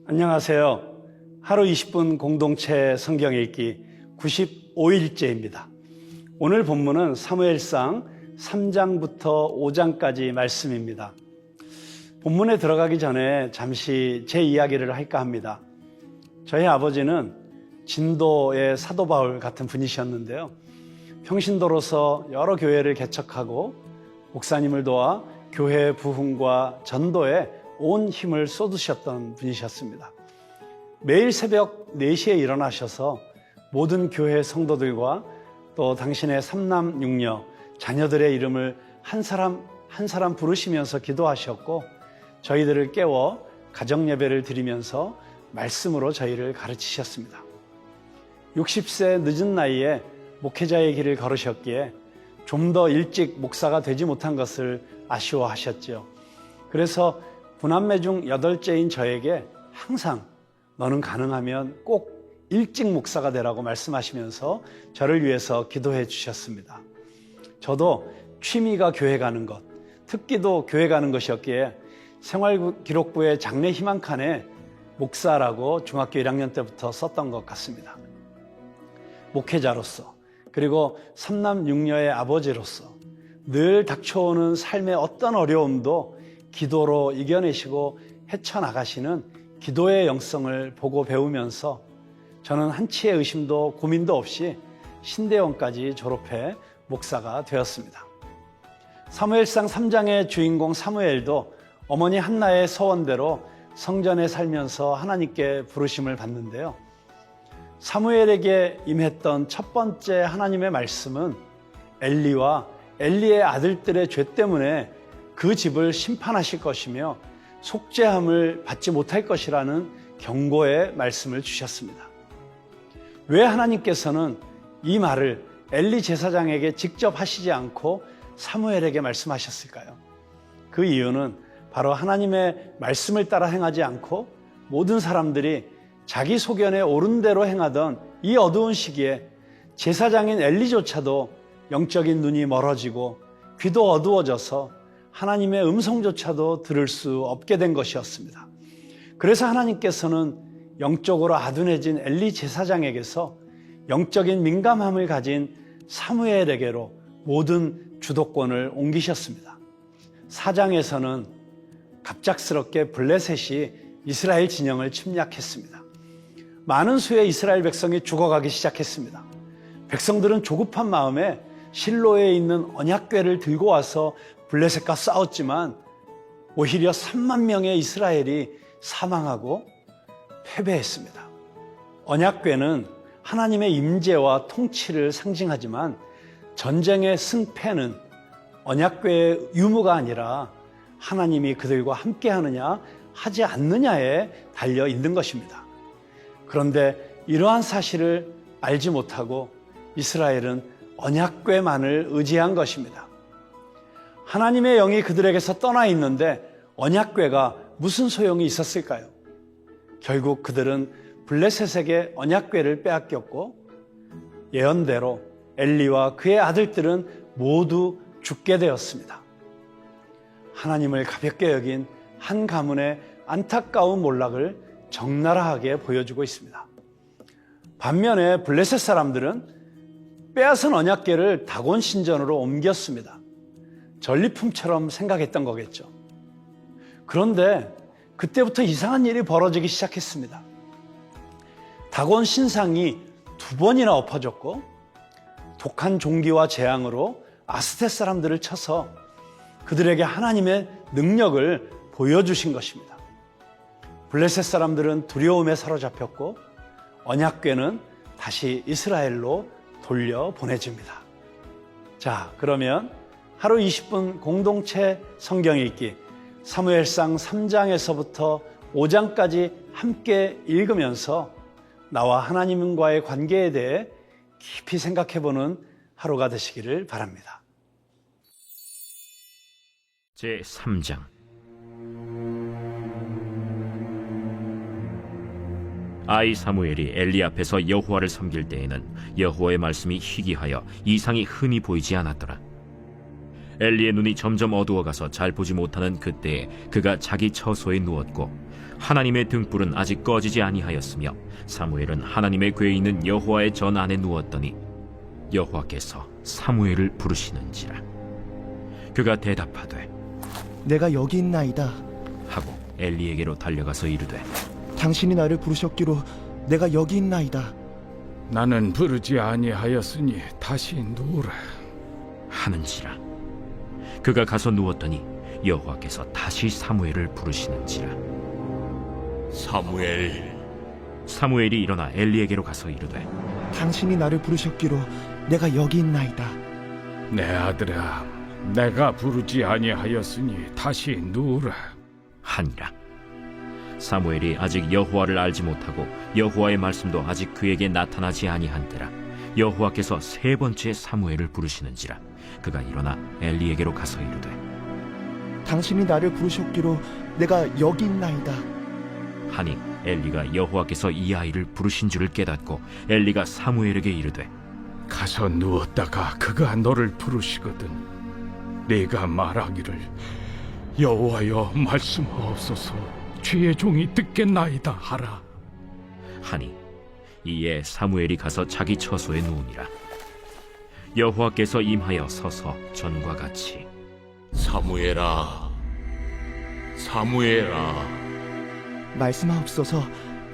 안녕하세요. 하루 20분 공동체 성경 읽기 95일째입니다. 오늘 본문은 사무엘상 3장부터 5장까지 말씀입니다. 본문에 들어가기 전에 잠시 제 이야기를 할까 합니다. 저희 아버지는 진도의 사도 바울 같은 분이셨는데요. 평신도로서 여러 교회를 개척하고 목사님을 도와 교회 부흥과 전도에 온 힘을 쏟으셨던 분이셨습니다. 매일 새벽 4시에 일어나셔서 모든 교회 성도들과 또 당신의 삼남 육녀 자녀들의 이름을 한 사람 한 사람 부르시면서 기도하셨고, 저희들을 깨워 가정 예배를 드리면서 말씀으로 저희를 가르치셨습니다. 60세 늦은 나이에 목회자의 길을 걸으셨기에 좀 더 일찍 목사가 되지 못한 것을 아쉬워하셨지요. 그래서 9남매 중 8째인 저에게 항상 너는 가능하면 꼭 일찍 목사가 되라고 말씀하시면서 저를 위해서 기도해 주셨습니다. 저도 취미가 교회 가는 것, 특기도 교회 가는 것이었기에 생활기록부의 장래 희망칸에 목사라고 중학교 1학년 때부터 썼던 것 같습니다. 목회자로서, 그리고 삼남 육녀의 아버지로서 늘 닥쳐오는 삶의 어떤 어려움도 기도로 이겨내시고 헤쳐나가시는 기도의 영성을 보고 배우면서 저는 한치의 의심도 고민도 없이 신대원까지 졸업해 목사가 되었습니다. 사무엘상 3장의 주인공 사무엘도 어머니 한나의 서원대로 성전에 살면서 하나님께 부르심을 받는데요. 사무엘에게 임했던 첫 번째 하나님의 말씀은 엘리와 엘리의 아들들의 죄 때문에 그 집을 심판하실 것이며 속죄함을 받지 못할 것이라는 경고의 말씀을 주셨습니다. 왜 하나님께서는 이 말을 엘리 제사장에게 직접 하시지 않고 사무엘에게 말씀하셨을까요? 그 이유는 바로 하나님의 말씀을 따라 행하지 않고 모든 사람들이 자기 소견에 옳은 대로 행하던 이 어두운 시기에 제사장인 엘리조차도 영적인 눈이 멀어지고 귀도 어두워져서 하나님의 음성조차도 들을 수 없게 된 것이었습니다. 그래서 하나님께서는 영적으로 아둔해진 엘리 제사장에게서 영적인 민감함을 가진 사무엘에게로 모든 주도권을 옮기셨습니다. 4장에서는 갑작스럽게 블레셋이 이스라엘 진영을 침략했습니다. 많은 수의 이스라엘 백성이 죽어가기 시작했습니다. 백성들은 조급한 마음에 실로에 있는 언약궤를 들고 와서 블레셋과 싸웠지만 오히려 3만 명의 이스라엘이 사망하고 패배했습니다. 언약궤는 하나님의 임재와 통치를 상징하지만 전쟁의 승패는 언약궤의 유무가 아니라 하나님이 그들과 함께하느냐 하지 않느냐에 달려 있는 것입니다. 그런데 이러한 사실을 알지 못하고 이스라엘은 언약궤만을 의지한 것입니다. 하나님의 영이 그들에게서 떠나 있는데 언약궤가 무슨 소용이 있었을까요? 결국 그들은 블레셋에게 언약궤를 빼앗겼고 예언대로 엘리와 그의 아들들은 모두 죽게 되었습니다. 하나님을 가볍게 여긴 한 가문의 안타까운 몰락을 적나라하게 보여주고 있습니다. 반면에 블레셋 사람들은 빼앗은 언약궤를 다곤 신전으로 옮겼습니다. 전리품처럼 생각했던 거겠죠. 그런데 그때부터 이상한 일이 벌어지기 시작했습니다. 다곤 신상이 2번이나 엎어졌고 독한 종기와 재앙으로 아스테 사람들을 쳐서 그들에게 하나님의 능력을 보여주신 것입니다. 블레셋 사람들은 두려움에 사로잡혔고 언약궤는 다시 이스라엘로 돌려보내집니다. 자, 그러면 하루 20분 공동체 성경 읽기 사무엘상 3장에서부터 5장까지 함께 읽으면서 나와 하나님과의 관계에 대해 깊이 생각해보는 하루가 되시기를 바랍니다. 제3장. 아이 사무엘이 엘리 앞에서 여호와를 섬길 때에는 여호와의 말씀이 희귀하여 이상이 흔히 보이지 않았더라. 엘리의 눈이 점점 어두워가서 잘 보지 못하는 그때에 그가 자기 처소에 누웠고 하나님의 등불은 아직 꺼지지 아니하였으며 사무엘은 하나님의 궤에 있는 여호와의 전 안에 누웠더니 여호와께서 사무엘을 부르시는지라. 그가 대답하되 내가 여기 있나이다. 하고 엘리에게로 달려가서 이르되 당신이 나를 부르셨기로 내가 여기 있나이다. 나는 부르지 아니하였으니 다시 누우라. 하는지라. 그가 가서 누웠더니 여호와께서 다시 사무엘을 부르시는지라. 사무엘. 사무엘이 일어나 엘리에게로 가서 이르되 당신이 나를 부르셨기로 내가 여기 있나이다. 내 아들아, 내가 부르지 아니하였으니 다시 누우라. 하니라. 사무엘이 아직 여호와를 알지 못하고 여호와의 말씀도 아직 그에게 나타나지 아니한때라 여호와께서 세 번째 사무엘을 부르시는지라. 그가 일어나 엘리에게로 가서 이르되 당신이 나를 부르셨기로 내가 여기 있나이다. 하니 엘리가 여호와께서 이 아이를 부르신 줄을 깨닫고 엘리가 사무엘에게 이르되 가서 누웠다가 그가 너를 부르시거든 네가 말하기를 여호와여 말씀하옵소서 주의 종이 듣겠나이다 하라. 하니 이에 사무엘이 가서 자기 처소에 누우니라. 여호와께서 임하여 서서 전과 같이 사무엘아, 사무엘아. 말씀하옵소서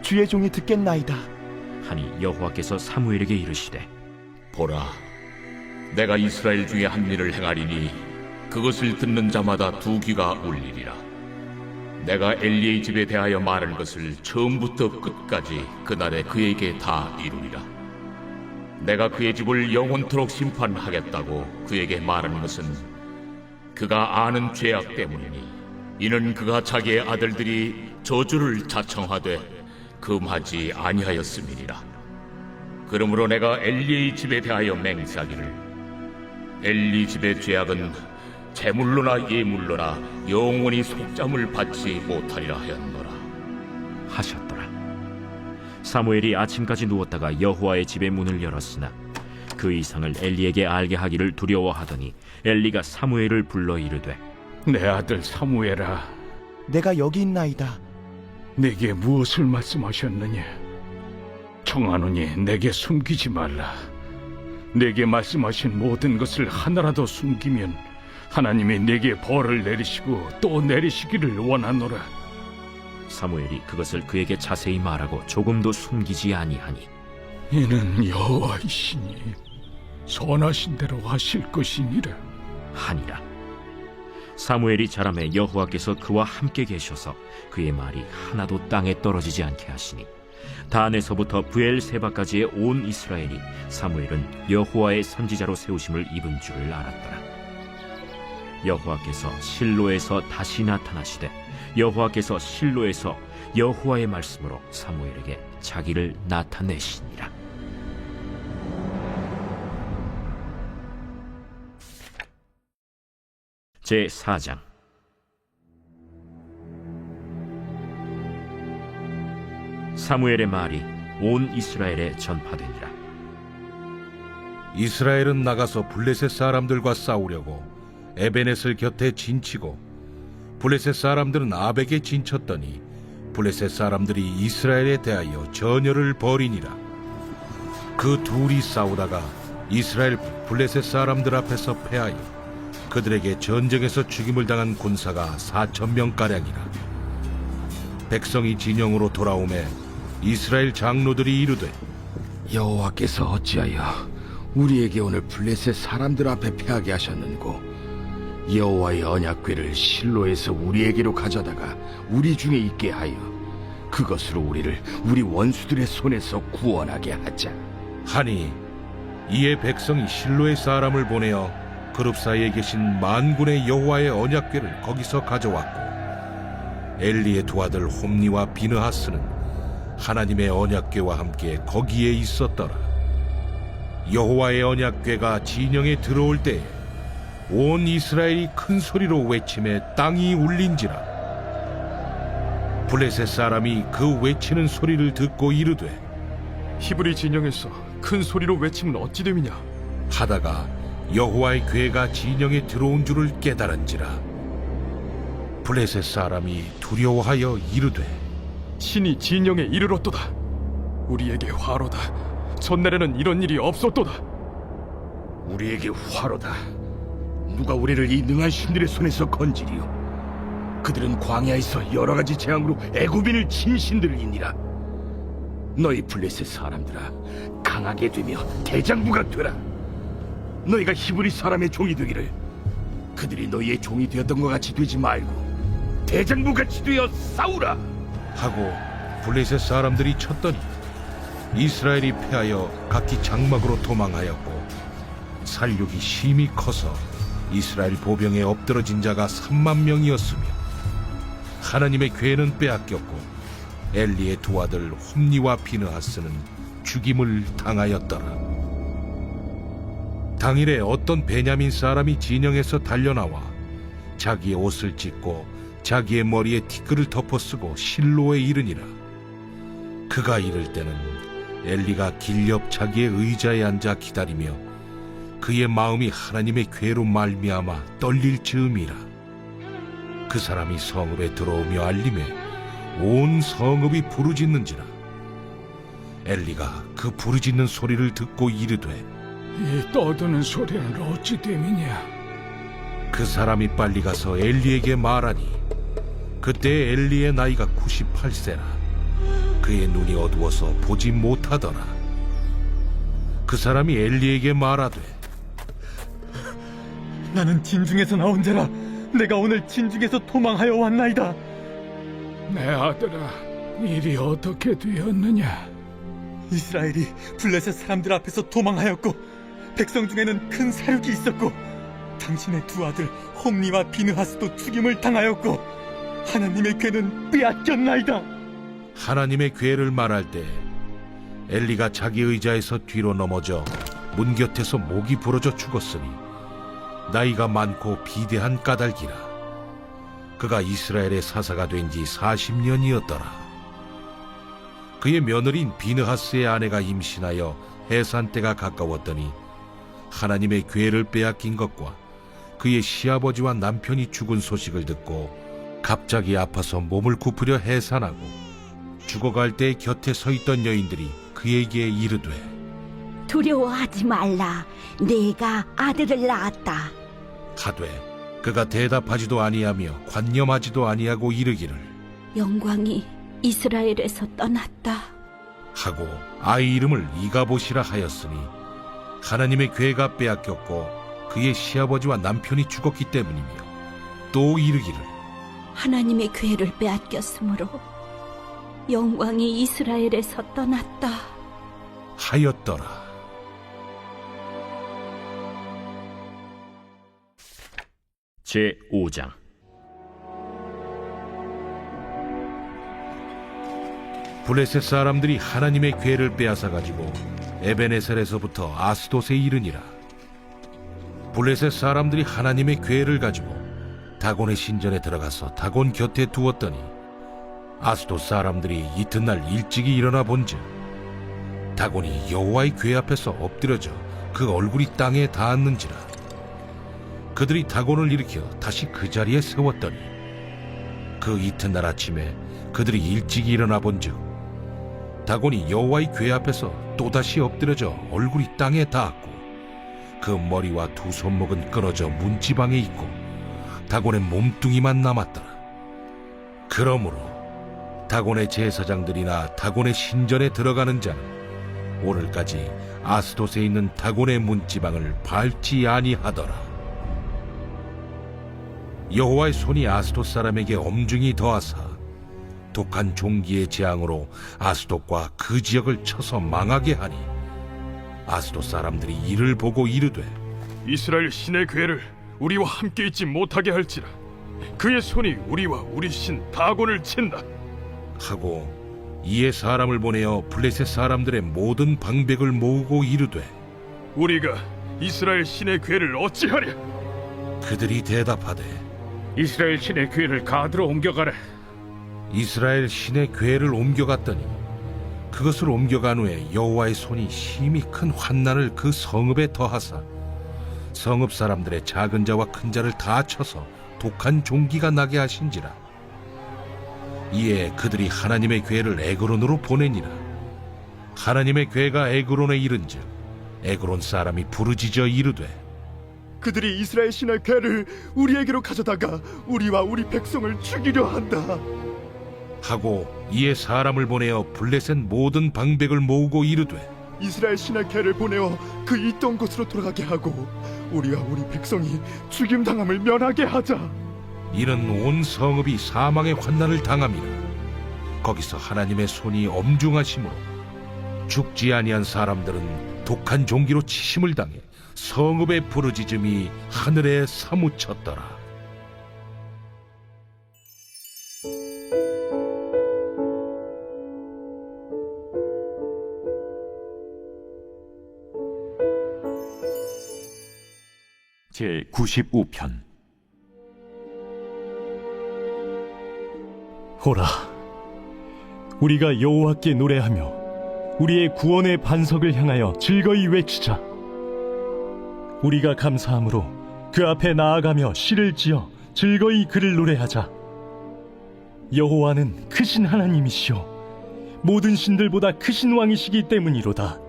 주의 종이 듣겠나이다. 하니 여호와께서 사무엘에게 이르시되 보라, 내가 이스라엘 중에 한 일을 행하리니 그것을 듣는 자마다 두 귀가 울리리라. 내가 엘리의 집에 대하여 말한 것을 처음부터 끝까지 그날에 그에게 다 이루리라. 내가 그의 집을 영원토록 심판하겠다고 그에게 말한 것은 그가 아는 죄악 때문이니 이는 그가 자기의 아들들이 저주를 자청하되 금하지 아니하였음이니라. 그러므로 내가 엘리의 집에 대하여 맹세하기를 엘리 집의 죄악은 제물로나 예물로나 영원히 속잠을 받지 못하리라 하였노라. 하셨더라. 사무엘이 아침까지 누웠다가 여호와의 집의 문을 열었으나 그 이상을 엘리에게 알게 하기를 두려워하더니 엘리가 사무엘을 불러 이르되 내 아들 사무엘아, 내가 여기 있나이다. 내게 무엇을 말씀하셨느냐? 청하노니 내게 숨기지 말라. 내게 말씀하신 모든 것을 하나라도 숨기면 하나님이 내게 벌을 내리시고 또 내리시기를 원하노라. 사무엘이 그것을 그에게 자세히 말하고 조금도 숨기지 아니하니 이는 여호와이시니 선하신 대로 하실 것이니라. 하니라. 사무엘이 자라매 여호와께서 그와 함께 계셔서 그의 말이 하나도 땅에 떨어지지 않게 하시니 단에서부터 브엘세바까지의 온 이스라엘이 사무엘은 여호와의 선지자로 세우심을 입은 줄을 알았더라. 여호와께서 실로에서 다시 나타나시되 여호와께서 실로에서 여호와의 말씀으로 사무엘에게 자기를 나타내시니라. 제4장. 사무엘의 말이 온 이스라엘에 전파되니라. 이스라엘은 나가서 블레셋 사람들과 싸우려고 에베넷을 곁에 진치고 블레셋 사람들은 아벡에 진쳤더니 블레셋 사람들이 이스라엘에 대하여 전열을 벌이니라. 그 둘이 싸우다가 이스라엘 블레셋 사람들 앞에서 패하여 그들에게 전쟁에서 죽임을 당한 군사가 4,000명가량이라. 백성이 진영으로 돌아오매 이스라엘 장로들이 이르되 여호와께서 어찌하여 우리에게 오늘 블레셋 사람들 앞에 패하게 하셨는고 여호와의 언약궤를 실로에서 우리에게로 가져다가 우리 중에 있게 하여 그것으로 우리를 우리 원수들의 손에서 구원하게 하자. 하니 이에 백성이 실로의 사람을 보내어 그룹 사이에 계신 만군의 여호와의 언약궤를 거기서 가져왔고 엘리의 두 아들 홈니와 비느하스는 하나님의 언약궤와 함께 거기에 있었더라. 여호와의 언약궤가 진영에 들어올 때에 온 이스라엘이 큰 소리로 외치매 땅이 울린지라. 블레셋 사람이 그 외치는 소리를 듣고 이르되 히브리 진영에서 큰 소리로 외치면 어찌 됨이냐? 하다가 여호와의 괴가 진영에 들어온 줄을 깨달은지라. 블레셋 사람이 두려워하여 이르되 신이 진영에 이르렀도다. 우리에게 화로다. 전날에는 이런 일이 없었도다. 우리에게 화로다. 누가 우리를 이 능한 신들의 손에서 건지리요? 그들은 광야에서 여러 가지 재앙으로 애굽인을 친 신들이니라. 너희 블레셋 사람들아, 강하게 되며 대장부가 되라. 너희가 히브리 사람의 종이 되기를. 그들이 너희의 종이 되었던 것 같이 되지 말고 대장부같이 되어 싸우라. 하고 블레셋 사람들이 쳤더니 이스라엘이 패하여 각기 장막으로 도망하였고, 살육이 심히 커서 이스라엘 보병에 엎드러진 자가 3만 명이었으며 하나님의 괴는 빼앗겼고 엘리의 두 아들 홈니와 비느하스는 죽임을 당하였더라. 당일에 어떤 베냐민 사람이 진영에서 달려나와 자기의 옷을 찢고 자기의 머리에 티끌을 덮어쓰고 실로에 이르니라. 그가 이를 때는 엘리가 길 옆 자기의 의자에 앉아 기다리며 그의 마음이 하나님의 괴로 말미암아 떨릴 즈음이라. 그 사람이 성읍에 들어오며 알림에 온 성읍이 부르짖는지라. 엘리가 그 부르짖는 소리를 듣고 이르되 이 떠드는 소리는 어찌 됨이냐? 그 사람이 빨리 가서 엘리에게 말하니 그때 엘리의 나이가 98세라. 그의 눈이 어두워서 보지 못하더라. 그 사람이 엘리에게 말하되 나는 진중에서 나온 자라. 내가 오늘 진중에서 도망하여 왔나이다. 내 아들아, 일이 어떻게 되었느냐? 이스라엘이 블레셋 사람들 앞에서 도망하였고 백성 중에는 큰 사륙이 있었고 당신의 두 아들 홈니와 비느하스도 죽임을 당하였고 하나님의 괴는 빼앗겼나이다. 하나님의 괴를 말할 때 엘리가 자기 의자에서 뒤로 넘어져 문 곁에서 목이 부러져 죽었으니 나이가 많고 비대한 까닭이라. 그가 이스라엘의 사사가 된 지 40년이었더라. 그의 며느리인 비느하스의 아내가 임신하여 해산 때가 가까웠더니 하나님의 괴를 빼앗긴 것과 그의 시아버지와 남편이 죽은 소식을 듣고 갑자기 아파서 몸을 굽으려 해산하고 죽어갈 때 곁에 서 있던 여인들이 그에게 이르되 두려워하지 말라. 내가 아들을 낳았다. 하되 그가 대답하지도 아니하며 관념하지도 아니하고 이르기를 영광이 이스라엘에서 떠났다. 하고 아이 이름을 이가봇이라 하였으니 하나님의 괴가 빼앗겼고 그의 시아버지와 남편이 죽었기 때문이며, 또 이르기를 하나님의 괴를 빼앗겼으므로 영광이 이스라엘에서 떠났다 하였더라. 제5장. 블레셋 사람들이 하나님의 괴를 빼앗아 가지고 에베네셀에서부터 아스돗에 이르니라. 블레셋 사람들이 하나님의 괴를 가지고 다곤의 신전에 들어가서 다곤 곁에 두었더니 아스돗 사람들이 이튿날 일찍이 일어나 본즉 다곤이 여호와의 괴 앞에서 엎드려져 그 얼굴이 땅에 닿았는지라. 그들이 다곤을 일으켜 다시 그 자리에 세웠더니 그 이튿날 아침에 그들이 일찍이 일어나 본즉 다곤이 여호와의 괴 앞에서 또다시 엎드려져 얼굴이 땅에 닿았고 그 머리와 두 손목은 끊어져 문지방에 있고 다곤의 몸뚱이만 남았더라. 그러므로 다곤의 제사장들이나 다곤의 신전에 들어가는 자는 오늘까지 아스돗에 있는 다곤의 문지방을 밟지 아니하더라. 여호와의 손이 아스돗 사람에게 엄중히 더하사 독한 종기의 재앙으로 아스돗과 그 지역을 쳐서 망하게 하니 아스돗 사람들이 이를 보고 이르되 이스라엘 신의 괴를 우리와 함께 있지 못하게 할지라. 그의 손이 우리와 우리 신 다곤을 친다 하고 이에 사람을 보내어 블레셋 사람들의 모든 방백을 모으고 이르되 우리가 이스라엘 신의 괴를 어찌하랴? 그들이 대답하되 이스라엘 신의 괴를 가드로 옮겨가라. 이스라엘 신의 괴를 옮겨갔더니 그것을 옮겨간 후에 여호와의 손이 심히 큰 환난을 그 성읍에 더하사 성읍 사람들의 작은 자와 큰 자를 다 쳐서 독한 종기가 나게 하신지라. 이에 그들이 하나님의 괴를 에그론으로 보내니라. 하나님의 괴가 에그론에 이른즉 에그론 사람이 부르짖어 이르되, 그들이 이스라엘 신의 괴를 우리에게로 가져다가 우리와 우리 백성을 죽이려 한다. 하고 이에 사람을 보내어 블레셋 모든 방백을 모으고 이르되, 이스라엘 신의 괴를 보내어 그 있던 곳으로 돌아가게 하고 우리와 우리 백성이 죽임 당함을 면하게 하자. 이는 온 성읍이 사망의 환난을 당함이라. 거기서 하나님의 손이 엄중하심으로 죽지 아니한 사람들은 독한 종기로 치심을 당해 성읍의 부르짖음이 하늘에 사무쳤더라. 제 95편. 오라, 우리가 여호와께 노래하며 우리의 구원의 반석을 향하여 즐거이 외치자. 우리가 감사함으로 그 앞에 나아가며 시를 지어 즐거이 그를 노래하자. 여호와는 크신 하나님이시요 모든 신들보다 크신 왕이시기 때문이로다.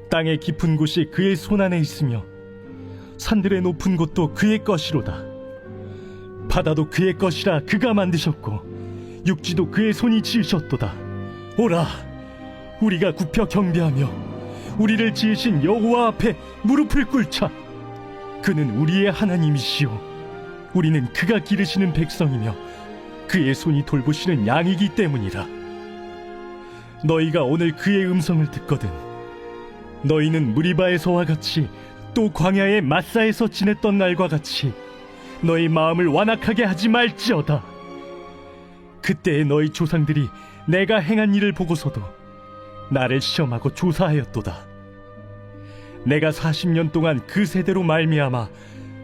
땅의 깊은 곳이 그의 손안에 있으며 산들의 높은 곳도 그의 것이로다. 바다도 그의 것이라 그가 만드셨고 육지도 그의 손이 지으셨도다. 오라, 우리가 굽혀 경배하며 우리를 지으신 여호와 앞에 무릎을 꿇자. 그는 우리의 하나님이시요 우리는 그가 기르시는 백성이며 그의 손이 돌보시는 양이기 때문이라. 너희가 오늘 그의 음성을 듣거든 너희는 무리바에서와 같이 또 광야의 마사에서 지냈던 날과 같이 너희 마음을 완악하게 하지 말지어다. 그때의 너희 조상들이 내가 행한 일을 보고서도 나를 시험하고 조사하였도다. 내가 40년 동안 그 세대로 말미암아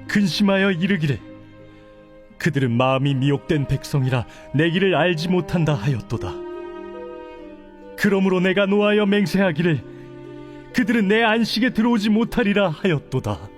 근심하여 이르기를 그들은 마음이 미혹된 백성이라 내 길을 알지 못한다 하였도다. 그러므로 내가 노하여 맹세하기를 그들은 내 안식에 들어오지 못하리라 하였도다.